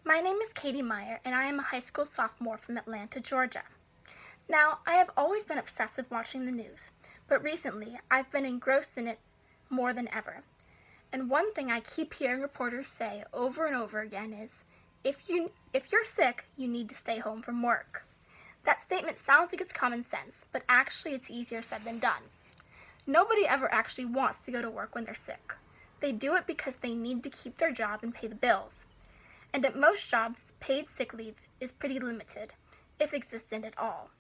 My name is Katie Meyer, and I am a high school sophomore from Atlanta, Georgia. Now, I have always been obsessed with watching the news, but recently I've been engrossed in it more than ever. And one thing I keep hearing reporters say over and over again is, if you're sick, you need to stay home from work. That statement sounds like it's common sense, but actually it's easier said than done. Nobody ever actually wants to go to work when they're sick. They do it because they need to keep their job and pay the bills. And at most jobs, paid sick leave is pretty limited, if existent at all.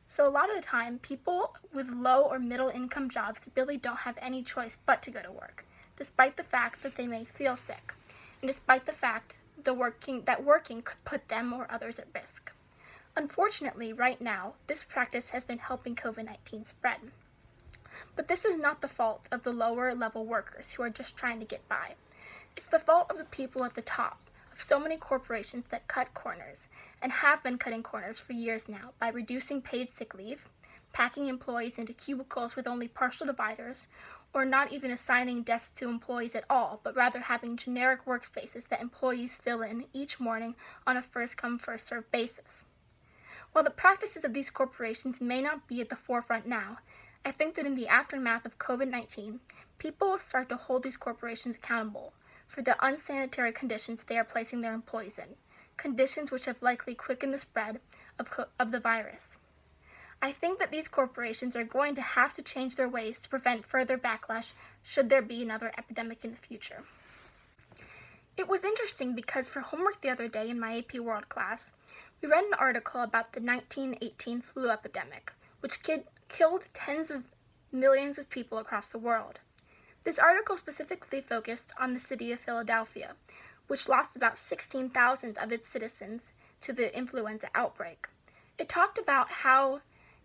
So a lot of the time, people with low or middle income jobs really don't have any choice but to go to work, despite the fact that they may feel sick, and despite the fact that working could put them or others at risk. Unfortunately, right now, this practice has been helping COVID-19 spread. But this is not the fault of the lower level workers who are just trying to get by. It's the fault of the people at the top, of so many corporations that cut corners, and have been cutting corners for years now by reducing paid sick leave, packing employees into cubicles with only partial dividers, or not even assigning desks to employees at all, but rather having generic workspaces that employees fill in each morning on a first-come, first-served basis. While the practices of these corporations may not be at the forefront now, I think that in the aftermath of COVID-19, people will start to hold these corporations accountable for the unsanitary conditions they are placing their employees in, conditions which have likely quickened the spread of the virus. I think that these corporations are going to have to change their ways to prevent further backlash should there be another epidemic in the future. It was interesting because for homework the other day in my AP World class, we read an article about the 1918 flu epidemic, which killed tens of millions of people across the world. This article specifically focused on the city of Philadelphia, which lost about 16,000 of its citizens to the influenza outbreak. It talked about how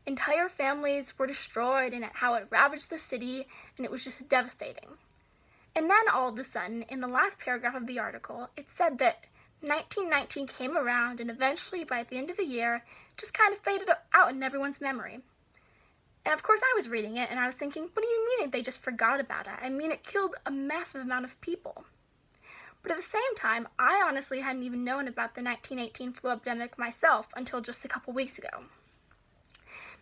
entire families were destroyed and how it ravaged the city, and it was just devastating. And then all of a sudden, in the last paragraph of the article, it said that 1919 came around and eventually by the end of the year, it just kind of faded out in everyone's memory. And of course I was reading it and I was thinking, what do you mean they just forgot about it? I mean, it killed a massive amount of people. But at the same time, I honestly hadn't even known about the 1918 flu epidemic myself until just a couple weeks ago.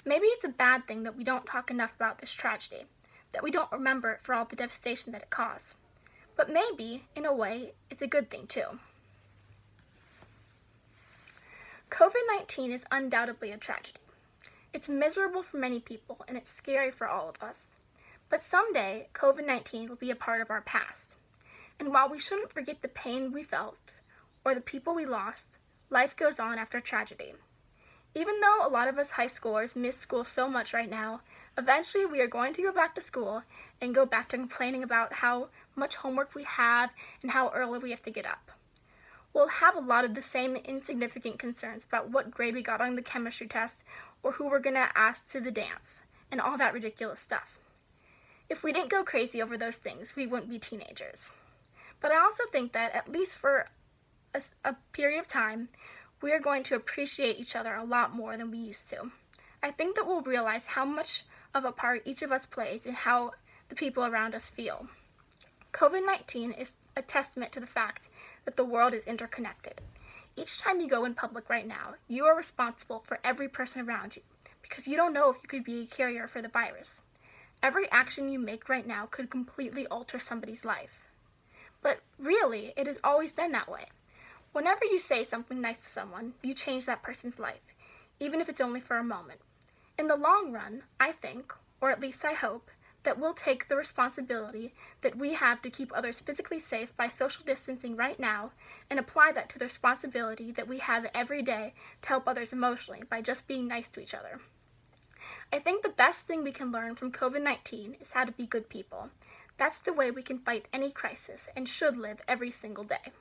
Maybe it's a bad thing that we don't talk enough about this tragedy, that we don't remember it for all the devastation that it caused. But maybe, in a way, it's a good thing too. COVID-19 is undoubtedly a tragedy. It's miserable for many people, and it's scary for all of us. But someday, COVID-19 will be a part of our past. And while we shouldn't forget the pain we felt, or the people we lost, life goes on after tragedy. Even though a lot of us high schoolers miss school so much right now, eventually we are going to go back to school and go back to complaining about how much homework we have and how early we have to get up. We'll have a lot of the same insignificant concerns about what grade we got on the chemistry test or who we're going to ask to the dance, and all that ridiculous stuff. If we didn't go crazy over those things, we wouldn't be teenagers. But I also think that, at least for a period of time, we are going to appreciate each other a lot more than we used to. I think that we'll realize how much of a part each of us plays in how the people around us feel. COVID-19 is a testament to the fact that the world is interconnected. Each time you go in public right now, you are responsible for every person around you because you don't know if you could be a carrier for the virus. Every action you make right now could completely alter somebody's life. But really, it has always been that way. Whenever you say something nice to someone, you change that person's life, even if it's only for a moment. In the long run, I think, or at least I hope, that we'll take the responsibility that we have to keep others physically safe by social distancing right now and apply that to the responsibility that we have every day to help others emotionally by just being nice to each other. I think the best thing we can learn from COVID-19 is how to be good people. That's the way we can fight any crisis and should live every single day.